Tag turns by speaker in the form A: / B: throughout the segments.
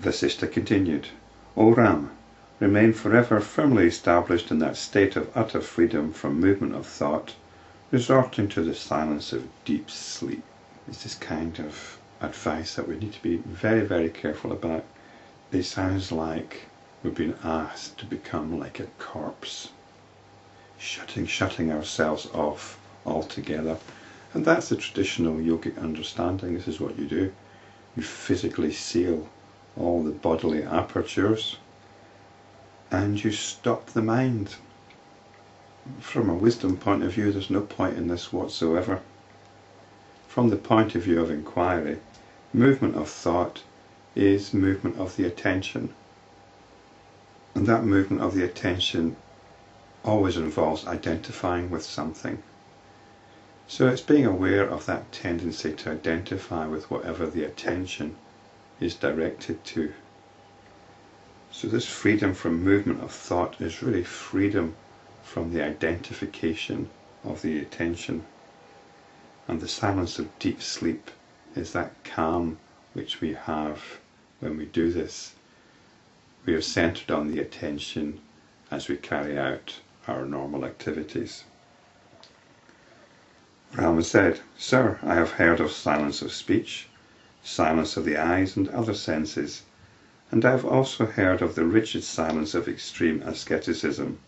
A: Vasishta continued, O Ram, remain forever firmly established in that state of utter freedom from movement of thought, resorting to the silence of deep sleep. It's this kind of advice that we need to be very, very careful about. It sounds like we're being asked to become like a corpse, shutting ourselves off altogether. And that's the traditional yogic understanding. This is what you do. You physically seal all the bodily apertures and you stop the mind. From a wisdom point of view, there's no point in this whatsoever. From the point of view of inquiry, movement of thought is movement of the attention. And that movement of the attention always involves identifying with something. So it's being aware of that tendency to identify with whatever the attention is directed to. So this freedom from movement of thought is really freedom from the identification of the attention. And the silence of deep sleep is that calm which we have when we do this. We are centered on the attention as we carry out our normal activities. Rama said, Sir, I have heard of silence of speech, silence of the eyes and other senses, and I have also heard of the rigid silence of extreme asceticism.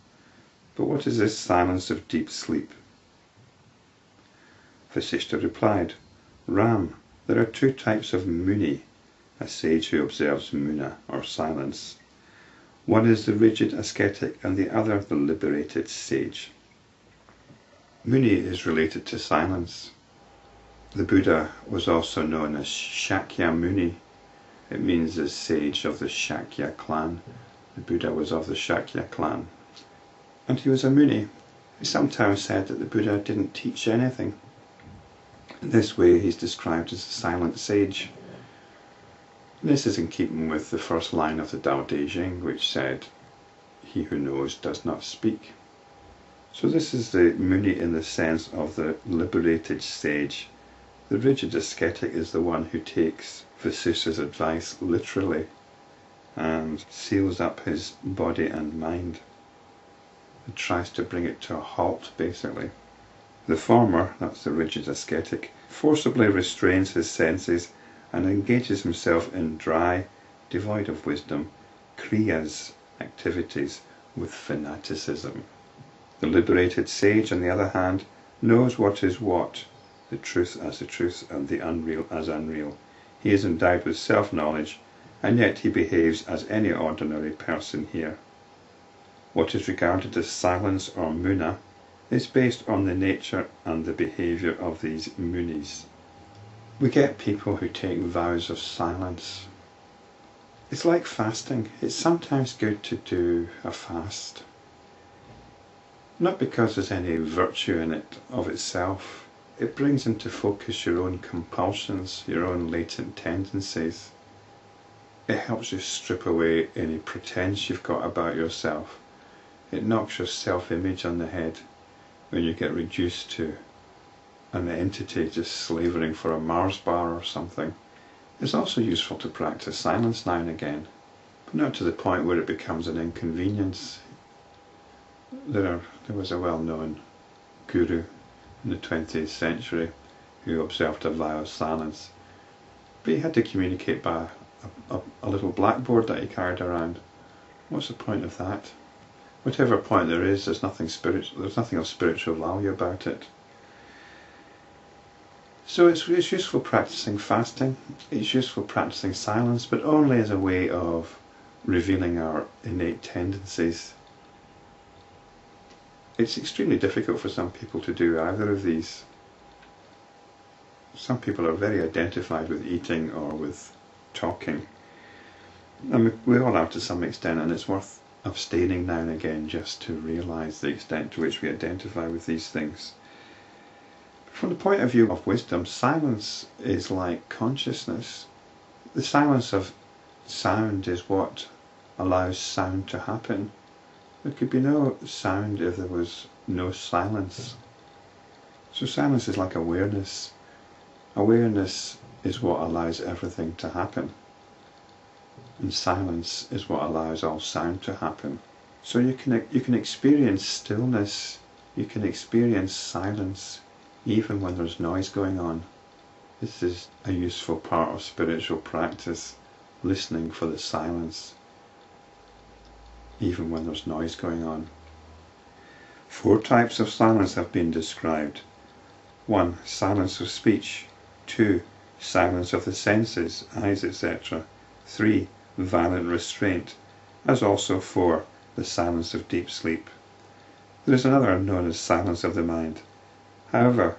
A: But what is this silence of deep sleep? Vasishta replied, Ram, there are two types of Muni, a sage who observes Mouna, or silence. One is the rigid ascetic and the other the liberated sage. Muni is related to silence. The Buddha was also known as Sakyamuni. It means the sage of the Shakya clan. The Buddha was of the Shakya clan. And he was a Muni. It's sometimes said that the Buddha didn't teach anything. In this way he's described as a silent sage. This is in keeping with the first line of the Tao Te Ching, which said, He who knows does not speak. So this is the Muni in the sense of the liberated sage. The rigid ascetic is the one who takes Vasishta's advice literally and seals up his body and mind and tries to bring it to a halt, basically. The former, that's the rigid ascetic, forcibly restrains his senses and engages himself in dry, devoid of wisdom, kriyas, activities, with fanaticism. The liberated sage, on the other hand, knows what is what, the truth as the truth and the unreal as unreal. He is endowed with self-knowledge, and yet he behaves as any ordinary person here. What is regarded as silence or Mouna is based on the nature and the behaviour of these Munis. We get people who take vows of silence. It's like fasting. It's sometimes good to do a fast. Not because there's any virtue in it of itself. It brings into focus your own compulsions, your own latent tendencies. It helps you strip away any pretense you've got about yourself. It knocks your self-image on the head when you get reduced to an entity just slavering for a Mars bar or something. It's also useful to practice silence now and again, but not to the point where it becomes an inconvenience. There was a well-known guru in the 20th century who observed a vow of silence, but he had to communicate by a little blackboard that he carried around. What's the point of that? Whatever point there is, there's nothing of spiritual value about it. So it's useful practicing fasting, it's useful practicing silence, but only as a way of revealing our innate tendencies. It's extremely difficult for some people to do either of these. Some people are very identified with eating or with talking. And we all are to some extent, and it's worth abstaining now and again just to realise the extent to which we identify with these things. From the point of view of wisdom, silence is like consciousness. The silence of sound is what allows sound to happen. There could be no sound if there was no silence. So silence is like awareness. Awareness is what allows everything to happen. and silence is what allows all sound to happen. So you can experience stillness, you can experience silence, even when there's noise going on. This is a useful part of spiritual practice, listening for the silence, even when there's noise going on. 4 types of silence have been described. 1. Silence of speech. 2. Silence of the senses, eyes, etc. 3. Violent restraint. As also 4. The silence of deep sleep. There is another known as silence of the mind. However,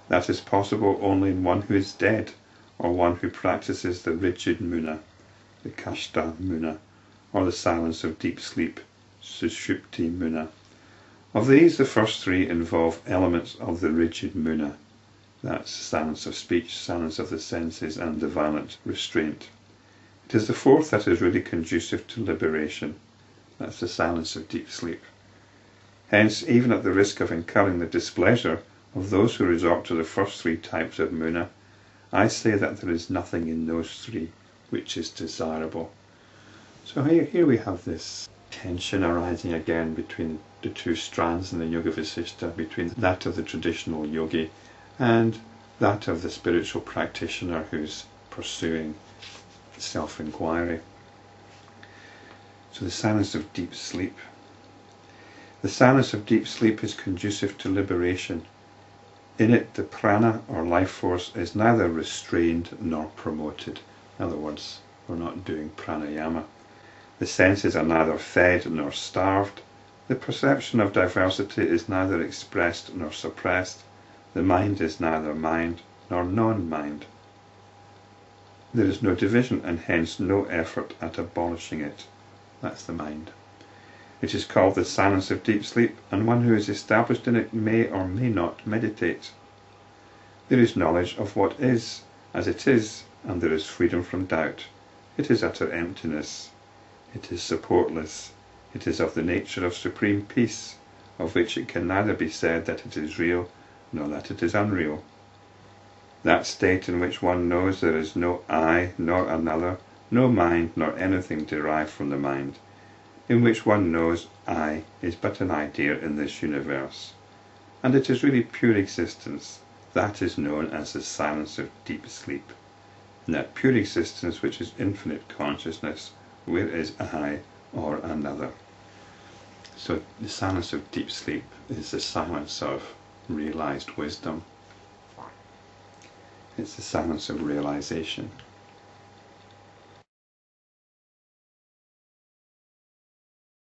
A: that is possible only in one who is dead, or one who practices the rigid Mouna, the kastha Mouna, or the silence of deep sleep, sushupti Mouna. Of these, the first 3 involve elements of the rigid Mouna. That's silence of speech, silence of the senses, and the violent restraint. It is the 4th that is really conducive to liberation. That's the silence of deep sleep. Hence, even at the risk of incurring the displeasure of those who resort to the first 3 types of Mouna, I say that there is nothing in those 3 which is desirable. So here we have this tension arising again between the 2 strands in the Yoga Vasishta, between that of the traditional yogi and that of the spiritual practitioner who's pursuing self-inquiry. So the silence of deep sleep. The silence of deep sleep is conducive to liberation. In it, the prana, or life force, is neither restrained nor promoted. In other words, we're not doing pranayama. The senses are neither fed nor starved. The perception of diversity is neither expressed nor suppressed. The mind is neither mind nor non-mind. There is no division and hence no effort at abolishing it. That's the mind. It is called the silence of deep sleep, and one who is established in it may or may not meditate. There is knowledge of what is, as it is, and there is freedom from doubt. It is utter emptiness. It is supportless. It is of the nature of supreme peace, of which it can neither be said that it is real, nor that it is unreal. That state in which one knows there is no I, nor another, no mind, nor anything derived from the mind, in which one knows I is but an idea in this universe, and it is really pure existence, that is known as the silence of deep sleep. In that pure existence which is infinite consciousness, where is I or another? So the silence of deep sleep is the silence of realized wisdom. It's the silence of realization.